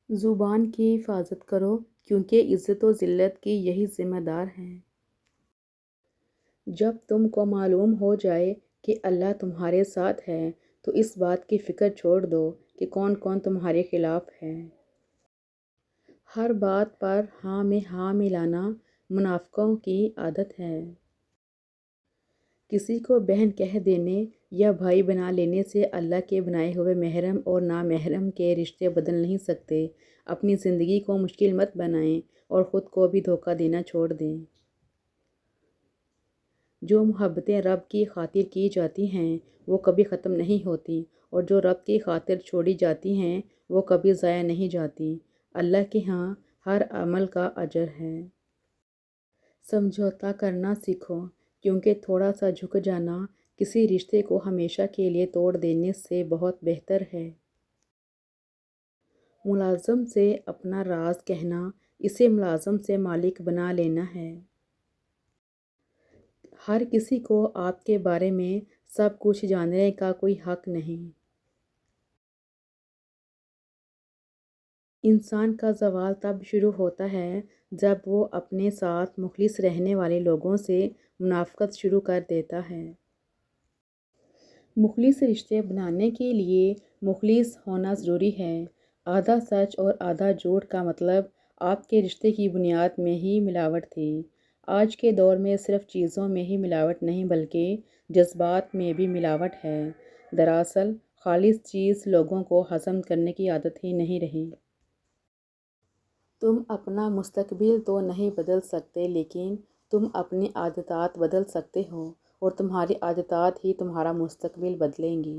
زبان کی حفاظت کرو کیونکہ عزت و ذلت کی یہی ذمہ دار ہیں۔ جب تم کو معلوم ہو جائے کہ اللہ تمہارے ساتھ ہے تو اس بات کی فکر چھوڑ دو کہ کون کون تمہارے خلاف ہے۔ ہر بات پر ہاں میں ہاں ملانا منافقوں کی عادت ہے۔ کسی کو بہن کہہ دینے یا بھائی بنا لینے سے اللہ کے بنائے ہوئے محرم اور نامحرم کے رشتے بدل نہیں سکتے۔ اپنی زندگی کو مشکل مت بنائیں اور خود کو بھی دھوکہ دینا چھوڑ دیں۔ جو محبتیں رب کی خاطر کی جاتی ہیں وہ کبھی ختم نہیں ہوتی، اور جو رب کی خاطر چھوڑی جاتی ہیں وہ کبھی ضائع نہیں جاتی۔ اللہ کے ہاں ہر عمل کا اجر ہے۔ سمجھوتا کرنا سیکھو کیونکہ تھوڑا سا جھک جانا کسی رشتے کو ہمیشہ کے لیے توڑ دینے سے بہت بہتر ہے۔ ملازم سے اپنا راز کہنا اسے ملازم سے مالک بنا لینا ہے۔ ہر کسی کو آپ کے بارے میں سب کچھ جاننے کا کوئی حق نہیں۔ انسان کا زوال تب شروع ہوتا ہے جب وہ اپنے ساتھ مخلص رہنے والے لوگوں سے منافقت شروع کر دیتا ہے۔ مخلص رشتے بنانے کے لیے مخلص ہونا ضروری ہے۔ آدھا سچ اور آدھا جھوٹ کا مطلب آپ کے رشتے کی بنیاد میں ہی ملاوٹ تھی۔ آج کے دور میں صرف چیزوں میں ہی ملاوٹ نہیں بلکہ جذبات میں بھی ملاوٹ ہے۔ دراصل خالص چیز لوگوں کو ہضم کرنے کی عادت ہی نہیں رہی۔ تم اپنا مستقبل تو نہیں بدل سکتے لیکن تم اپنی عادات بدل سکتے ہو، اور تمہاری عادات ہی تمہارا مستقبل بدلیں گی۔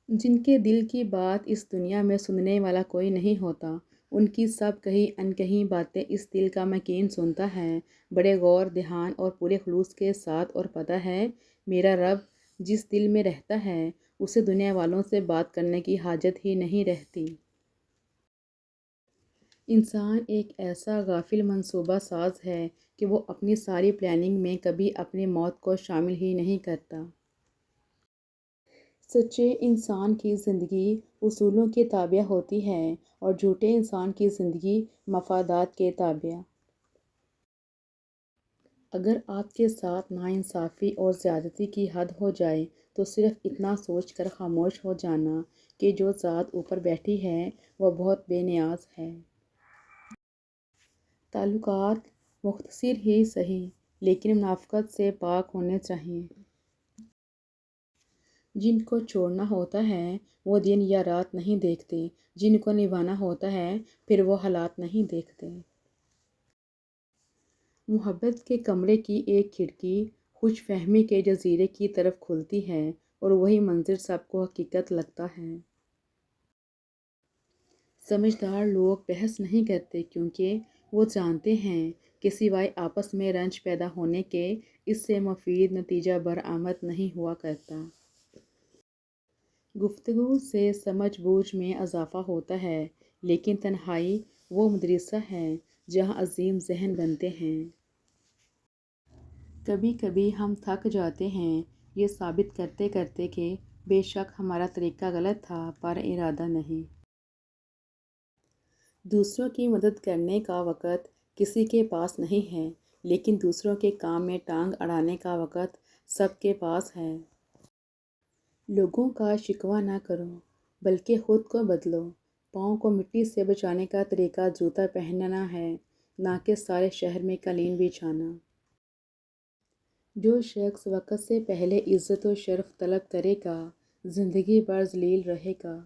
جن کے دل کی بات اس دنیا میں سننے والا کوئی نہیں ہوتا، ان کی سب کہیں انکہی باتیں اس دل کا مکین سنتا ہے، بڑے غور دھیان اور پورے خلوص کے ساتھ، اور پتہ ہے میرا رب جس دل میں رہتا ہے اسے دنیا والوں سے بات کرنے کی حاجت ہی نہیں رہتی۔ انسان ایک ایسا غافل منصوبہ ساز ہے کہ وہ اپنی ساری پلاننگ میں کبھی اپنی موت کو شامل ہی نہیں کرتا۔ سچے انسان کی زندگی اصولوں کے تابع ہوتی ہے اور جھوٹے انسان کی زندگی مفادات کے تابع۔ اگر آپ کے ساتھ ناانصافی اور زیادتی کی حد ہو جائے تو صرف اتنا سوچ کر خاموش ہو جانا کہ جو ذات اوپر بیٹھی ہے وہ بہت بے نیاز ہے۔ تعلقات مختصر ہی سہی لیکن منافقت سے پاک ہونے چاہئیں۔ جن کو چھوڑنا ہوتا ہے وہ دن یا رات نہیں دیکھتے، جن کو نبھانا ہوتا ہے پھر وہ حالات نہیں دیکھتے۔ محبت کے کمرے کی ایک کھڑکی خوش فہمی کے جزیرے کی طرف کھلتی ہے اور وہی منظر سب کو حقیقت لگتا ہے۔ سمجھدار لوگ بحث نہیں کرتے کیونکہ وہ جانتے ہیں کہ سوائے آپس میں رنج پیدا ہونے کے اس سے مفید نتیجہ برآمد نہیں ہوا کرتا۔ گفتگو سے سمجھ بوجھ میں اضافہ ہوتا ہے لیکن تنہائی وہ مدرسہ ہے جہاں عظیم ذہن بنتے ہیں۔ کبھی کبھی ہم تھک جاتے ہیں یہ ثابت کرتے کرتے کہ بے شک ہمارا طریقہ غلط تھا پر ارادہ نہیں۔ دوسروں کی مدد کرنے کا وقت کسی کے پاس نہیں ہے لیکن دوسروں کے کام میں ٹانگ اڑانے کا وقت سب کے پاس ہے۔ لوگوں کا شکوہ نہ کرو بلکہ خود کو بدلو۔ پاؤں کو مٹی سے بچانے کا طریقہ جوتا پہننا ہے نہ کہ سارے شہر میں قالین بچھانا۔ جو شخص وقت سے پہلے عزت و شرف طلب کرے گا زندگی بھر ذلیل رہے گا۔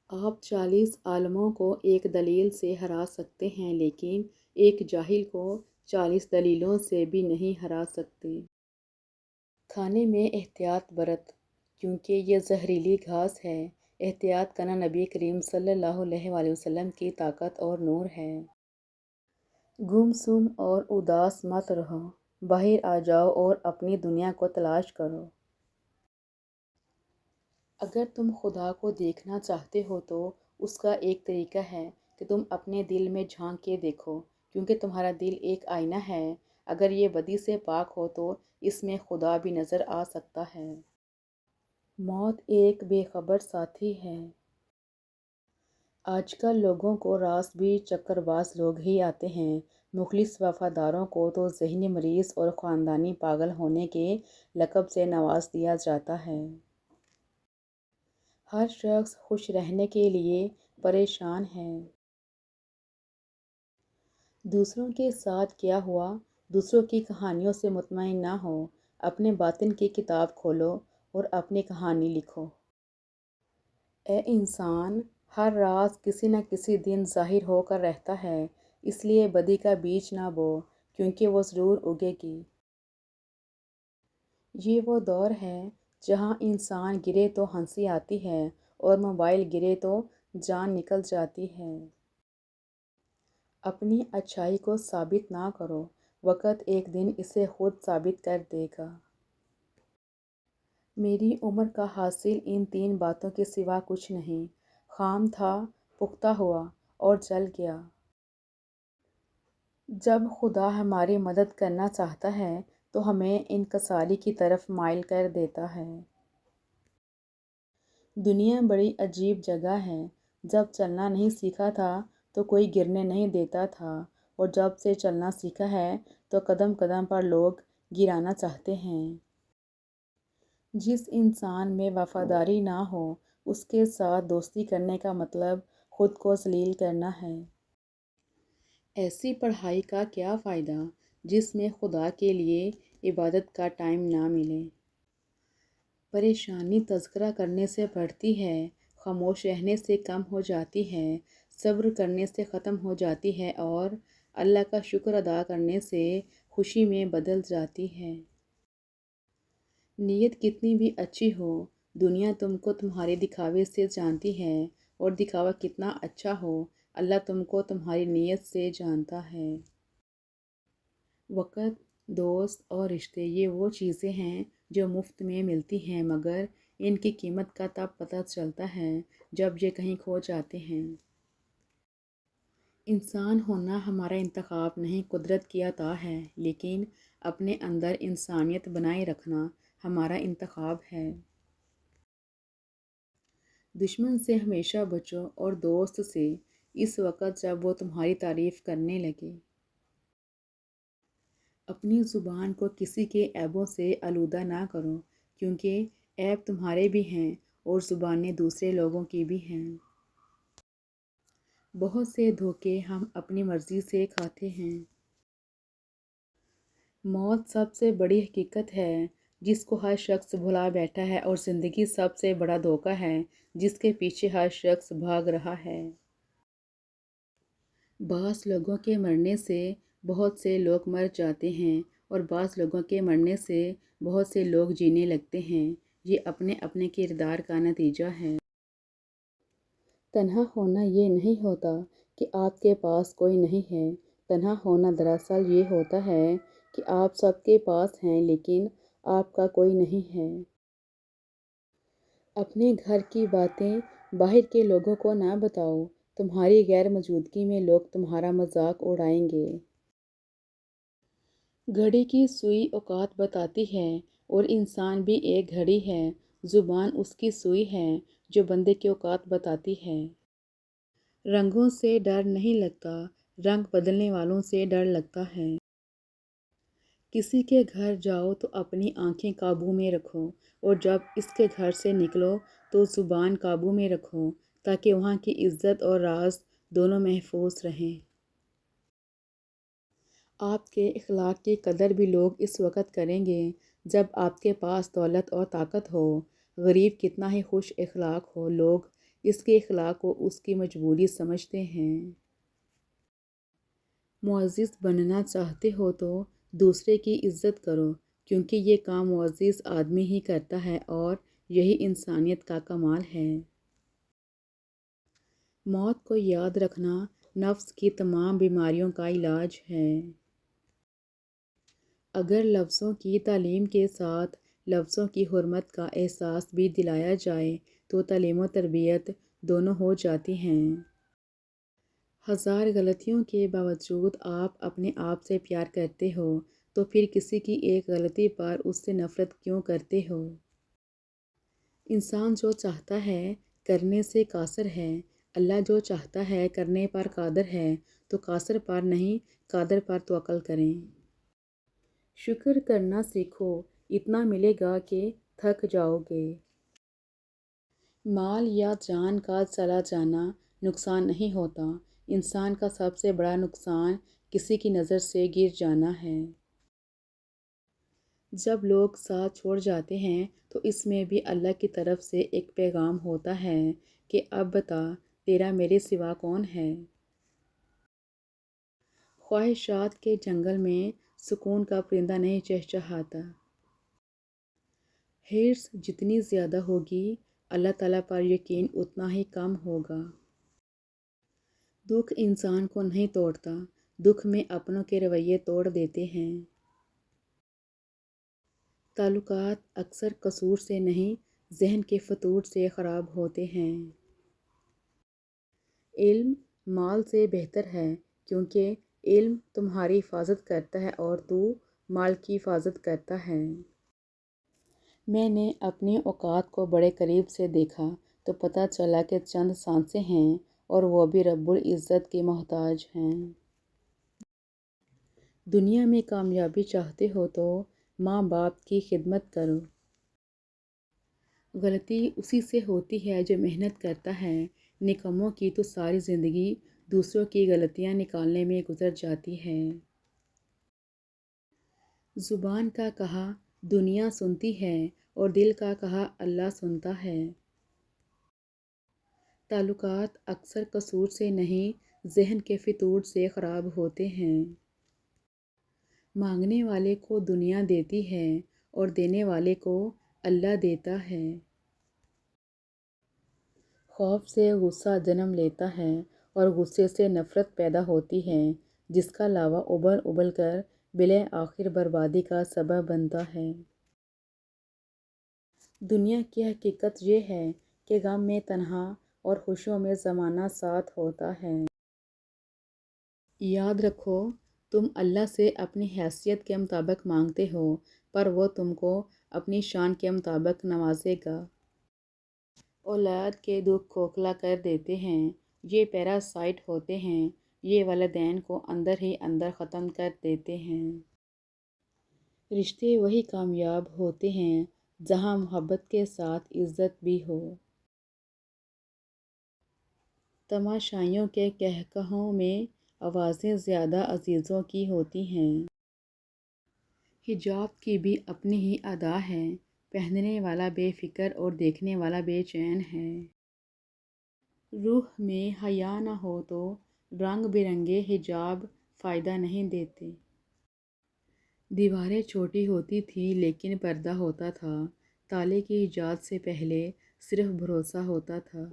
آپ 40 عالموں کو ایک دلیل سے ہرا سکتے ہیں لیکن ایک جاہل کو 40 دلیلوں سے بھی نہیں ہرا سکتے۔ کھانے میں احتیاط برت کیونکہ یہ زہریلی گھاس ہے۔ احتیاط کرنا نبی کریم صلی اللہ علیہ وآلہ وسلم کی طاقت اور نور ہے۔ گم سم اور اداس مت رہو، باہر آ جاؤ اور اپنی دنیا کو تلاش کرو۔ اگر تم خدا کو دیکھنا چاہتے ہو تو اس کا ایک طریقہ ہے کہ تم اپنے دل میں جھانک کے دیکھو کیونکہ تمہارا دل ایک آئینہ ہے۔ اگر یہ بدی سے پاک ہو تو اس میں خدا بھی نظر آ سکتا ہے۔ موت ایک بے خبر ساتھی ہے۔ آج کل لوگوں کو راس بھی چکر باز لوگ ہی آتے ہیں۔ مخلص وفاداروں کو تو ذہنی مریض اور خاندانی پاگل ہونے کے لقب سے نواز دیا جاتا ہے۔ ہر شخص خوش رہنے کے لیے پریشان ہے۔ دوسروں کے ساتھ کیا ہوا، دوسروں کی کہانیوں سے مطمئن نہ ہو۔ اپنے باطن کی کتاب کھولو اور اپنی کہانی لکھو۔ اے انسان، ہر راز کسی نہ کسی دن ظاہر ہو کر رہتا ہے، اس لیے بدی کا بیج نہ بو، کیونکہ وہ ضرور اگے گی۔ یہ وہ دور ہے جہاں انسان گرے تو ہنسی آتی ہے اور موبائل گرے تو جان نکل جاتی ہے۔ اپنی اچھائی کو ثابت نہ کرو، وقت ایک دن اسے خود ثابت کر دے گا۔ میری عمر کا حاصل ان تین باتوں کے سوا کچھ نہیں۔ خام تھا، پختہ ہوا اور جل گیا۔ جب خدا ہماری مدد کرنا چاہتا ہے تو ہمیں انکساری کی طرف مائل کر دیتا ہے۔ دنیا بڑی عجیب جگہ ہے۔ جب چلنا نہیں سیکھا تھا تو کوئی گرنے نہیں دیتا تھا، اور جب سے چلنا سیکھا ہے تو قدم قدم پر لوگ گرانا چاہتے ہیں۔ جس انسان میں وفاداری نہ ہو، اس کے ساتھ دوستی کرنے کا مطلب خود کو ذلیل کرنا ہے۔ ایسی پڑھائی کا کیا فائدہ جس میں خدا کے لیے عبادت کا ٹائم نہ ملے۔ پریشانی تذکرہ کرنے سے بڑھتی ہے، خاموش رہنے سے کم ہو جاتی ہے، صبر کرنے سے ختم ہو جاتی ہے اور اللہ کا شکر ادا کرنے سے خوشی میں بدل جاتی ہے۔ نیت کتنی بھی اچھی ہو، دنیا تم کو تمہارے دکھاوے سے جانتی ہے، اور دکھاوا کتنا اچھا ہو، اللہ تم کو تمہاری نیت سے جانتا ہے۔ وقت، دوست اور رشتے یہ وہ چیزیں ہیں جو مفت میں ملتی ہیں، مگر ان کی قیمت کا تب پتہ چلتا ہے جب یہ کہیں کھو جاتے ہیں۔ انسان ہونا ہمارا انتخاب نہیں، قدرت کی عطا ہے، لیکن اپنے اندر انسانیت بنائے رکھنا ہمارا انتخاب ہے۔ دشمن سے ہمیشہ بچو اور دوست سے اس وقت جب وہ تمہاری تعریف کرنے لگے۔ اپنی زبان کو کسی کے عیبوں سے آلودہ نہ کرو، کیونکہ عیب تمہارے بھی ہیں اور زبانیں دوسرے لوگوں کی بھی ہیں۔ بہت سے دھوکے ہم اپنی مرضی سے کھاتے ہیں۔ موت سب سے بڑی حقیقت ہے جس کو ہر شخص بھلا بیٹھا ہے، اور زندگی سب سے بڑا دھوکہ ہے جس کے پیچھے ہر شخص بھاگ رہا ہے۔ بعض لوگوں کے مرنے سے بہت سے لوگ مر جاتے ہیں، اور بعض لوگوں کے مرنے سے بہت سے لوگ جینے لگتے ہیں۔ یہ اپنے اپنے کردار کا نتیجہ ہے۔ تنہا ہونا یہ نہیں ہوتا کہ آپ کے پاس کوئی نہیں ہے۔ تنہا ہونا دراصل یہ ہوتا ہے کہ آپ سب کے پاس ہیں لیکن آپ کا کوئی نہیں ہے۔ اپنے گھر کی باتیں باہر کے لوگوں کو نہ بتاؤ، تمہاری غیر موجودگی میں لوگ تمہارا مذاق اڑائیں گے۔ گھڑی کی سوئی اوقات بتاتی ہے، اور انسان بھی ایک گھڑی ہے۔ زبان اس کی سوئی ہے جو بندے کے اوقات بتاتی ہے۔ رنگوں سے ڈر نہیں لگتا، رنگ بدلنے والوں سے ڈر لگتا ہے۔ کسی کے گھر جاؤ تو اپنی آنکھیں قابو میں رکھو، اور جب اس کے گھر سے نکلو تو زبان قابو میں رکھو، تاکہ وہاں کی عزت اور راز دونوں محفوظ رہیں۔ آپ کے اخلاق کی قدر بھی لوگ اس وقت کریں گے جب آپ کے پاس دولت اور طاقت ہو۔ غریب کتنا ہی خوش اخلاق ہو، لوگ اس کے اخلاق کو اس کی مجبوری سمجھتے ہیں۔ معزز بننا چاہتے ہو تو دوسرے کی عزت کرو، کیونکہ یہ کام معزز آدمی ہی کرتا ہے اور یہی انسانیت کا کمال ہے۔ موت کو یاد رکھنا نفس کی تمام بیماریوں کا علاج ہے۔ اگر لفظوں کی تعلیم کے ساتھ لفظوں کی حرمت کا احساس بھی دلایا جائے تو تعلیم و تربیت دونوں ہو جاتی ہیں۔ ہزار غلطیوں کے باوجود آپ اپنے آپ سے پیار کرتے ہو، تو پھر کسی کی ایک غلطی پر اس سے نفرت کیوں کرتے ہو؟ انسان جو چاہتا ہے کرنے سے قاصر ہے، اللہ جو چاہتا ہے کرنے پر قادر ہے، تو قاصر پر نہیں قادر پر توکل کریں۔ شکر کرنا سیکھو، اتنا ملے گا کہ تھک جاؤ گے۔ مال یا جان کا چلا جانا نقصان نہیں ہوتا، انسان کا سب سے بڑا نقصان کسی کی نظر سے گر جانا ہے۔ جب لوگ ساتھ چھوڑ جاتے ہیں تو اس میں بھی اللہ کی طرف سے ایک پیغام ہوتا ہے کہ اب بتا تیرا میرے سوا کون ہے۔ خواہشات کے جنگل میں سکون کا پرندہ نہیں چہچہاتا۔ حرص جتنی زیادہ ہوگی اللہ تعالیٰ پر یقین اتنا ہی کم ہوگا۔ دکھ انسان کو نہیں توڑتا، دکھ میں اپنوں کے رویے توڑ دیتے ہیں۔ تعلقات اکثر قصور سے نہیں ذہن کے فتور سے خراب ہوتے ہیں۔ علم مال سے بہتر ہے کیونکہ علم تمہاری حفاظت کرتا ہے اور تو مال کی حفاظت کرتا ہے۔ میں نے اپنے اوقات کو بڑے قریب سے دیکھا تو پتہ چلا کہ چند سانسیں ہیں اور وہ بھی رب العزت کے محتاج ہیں۔ دنیا میں کامیابی چاہتے ہو تو ماں باپ کی خدمت کرو۔ غلطی اسی سے ہوتی ہے جو محنت کرتا ہے، نکموں کی تو ساری زندگی دوسروں کی غلطیاں نکالنے میں گزر جاتی ہے۔ زبان کا کہا دنیا سنتی ہے اور دل کا کہا اللہ سنتا ہے۔ تعلقات اکثر قصور سے نہیں ذہن کے فتور سے خراب ہوتے ہیں۔ مانگنے والے کو دنیا دیتی ہے اور دینے والے کو اللہ دیتا ہے۔ خوف سے غصہ جنم لیتا ہے اور غصے سے نفرت پیدا ہوتی ہے جس کا لاوا ابل ابل کر بالآخر بربادی کا سبب بنتا ہے۔ دنیا کی حقیقت یہ ہے کہ غم میں تنہا اور خوشیوں میں زمانہ ساتھ ہوتا ہے۔ یاد رکھو تم اللہ سے اپنی حیثیت کے مطابق مانگتے ہو پر وہ تم کو اپنی شان کے مطابق نوازے گا۔ اولاد کے دکھ کھوکھلا کر دیتے ہیں، یہ پیراسائٹ ہوتے ہیں، یہ والدین کو اندر ہی اندر ختم کر دیتے ہیں۔ رشتے وہی کامیاب ہوتے ہیں جہاں محبت کے ساتھ عزت بھی ہو۔ تماشائیوں کے قہقہوں میں آوازیں زیادہ عزیزوں کی ہوتی ہیں۔ حجاب کی بھی اپنی ہی ادا ہے، پہننے والا بے فکر اور دیکھنے والا بے چین ہے۔ روح میں حیا نہ ہو تو رنگ برنگے حجاب فائدہ نہیں دیتے۔ دیواریں چھوٹی ہوتی تھیں لیکن پردہ ہوتا تھا، تالے کی ایجاد سے پہلے صرف بھروسہ ہوتا تھا۔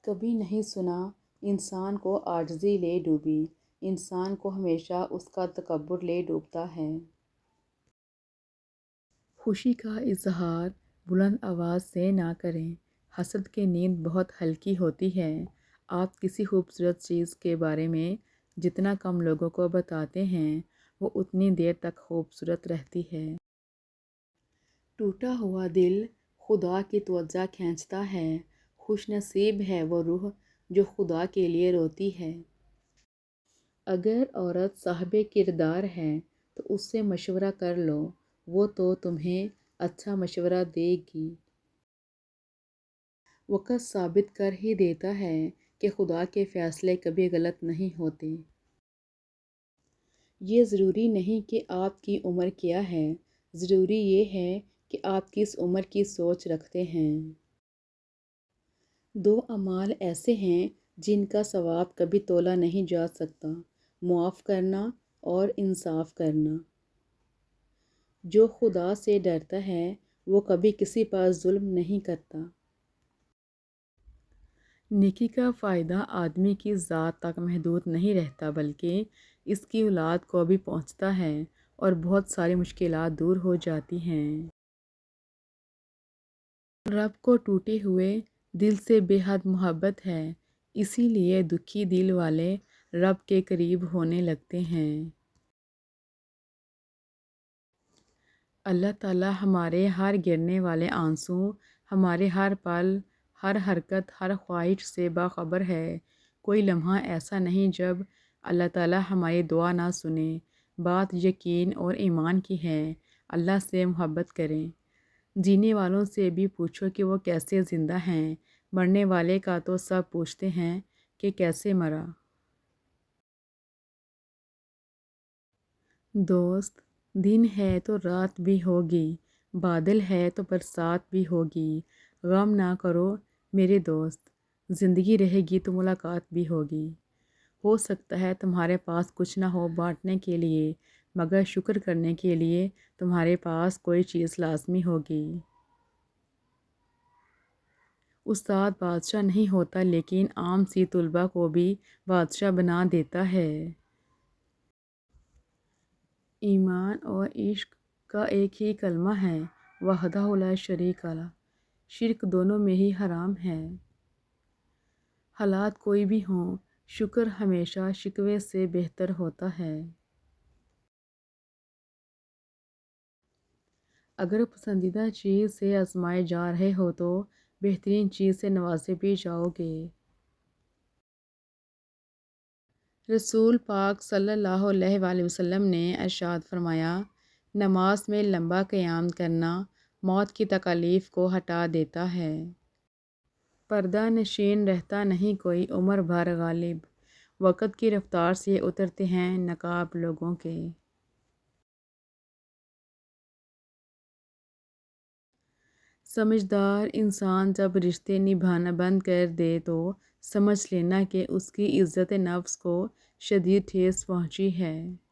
کبھی نہیں سنا انسان کو عاجزی لے ڈوبی، انسان کو ہمیشہ اس کا تکبر لے ڈوبتا ہے۔ خوشی کا اظہار بلند آواز سے نہ کریں، حسد کی نیند بہت ہلکی ہوتی ہے۔ آپ کسی خوبصورت چیز کے بارے میں جتنا کم لوگوں کو بتاتے ہیں وہ اتنی دیر تک خوبصورت رہتی ہے۔ ٹوٹا ہوا دل خدا کی توجہ کھینچتا ہے، خوش نصیب ہے وہ روح جو خدا کے لیے روتی ہے۔ اگر عورت صاحب کردار ہے تو اس سے مشورہ کر لو، وہ تو تمہیں اچھا مشورہ دے گی۔ وقت ثابت کر ہی دیتا ہے کہ خدا کے فیصلے کبھی غلط نہیں ہوتے۔ یہ ضروری نہیں کہ آپ کی عمر کیا ہے، ضروری یہ ہے کہ آپ کس عمر کی سوچ رکھتے ہیں۔ دو اعمال ایسے ہیں جن کا ثواب کبھی تولا نہیں جا سکتا، معاف کرنا اور انصاف کرنا۔ جو خدا سے ڈرتا ہے وہ کبھی کسی پر ظلم نہیں کرتا۔ نیکی کا فائدہ آدمی کی ذات تک محدود نہیں رہتا بلکہ اس کی اولاد کو بھی پہنچتا ہے اور بہت ساری مشکلات دور ہو جاتی ہیں۔ رب کو ٹوٹے ہوئے دل سے بے حد محبت ہے، اسی لیے دکھی دل والے رب کے قریب ہونے لگتے ہیں۔ اللہ تعالیٰ ہمارے ہر گرنے والے آنسو، ہمارے ہر پل، ہر حرکت، ہر خواہش سے باخبر ہے۔ کوئی لمحہ ایسا نہیں جب اللہ تعالیٰ ہماری دعا نہ سنے۔ بات یقین اور ایمان کی ہے۔ اللہ سے محبت کریں۔ جینے والوں سے بھی پوچھو کہ وہ کیسے زندہ ہیں، مرنے والے کا تو سب پوچھتے ہیں کہ کیسے مرا۔ دوست، دن ہے تو رات بھی ہوگی، بادل ہے تو برسات بھی ہوگی۔ غم نہ کرو میرے دوست، زندگی رہے گی تو ملاقات بھی ہوگی۔ ہو سکتا ہے تمہارے پاس کچھ نہ ہو بانٹنے کے لیے، مگر شکر کرنے کے لیے تمہارے پاس کوئی چیز لازمی ہوگی۔ استاد بادشاہ نہیں ہوتا لیکن عام سی طلباء کو بھی بادشاہ بنا دیتا ہے۔ ایمان اور عشق کا ایک ہی کلمہ ہے، وحدہ لا شریک لہ۔ شرک دونوں میں ہی حرام ہے۔ حالات کوئی بھی ہوں، شکر ہمیشہ شکوے سے بہتر ہوتا ہے۔ اگر پسندیدہ چیز سے آزمائے جا رہے ہو تو بہترین چیز سے نوازے بھی جاؤ گے۔ رسول پاک صلی اللہ علیہ وآلہ وسلم نے ارشاد فرمایا، نماز میں لمبا قیام کرنا موت کی تکالیف کو ہٹا دیتا ہے۔ پردہ نشین رہتا نہیں کوئی عمر بھر غالب، وقت کی رفتار سے اترتے ہیں نقاب لوگوں کے۔ سمجھدار انسان جب رشتے نبھانا بند کر دے تو سمجھ لینا کہ اس کی عزت نفس کو شدید ٹھیس پہنچی ہے۔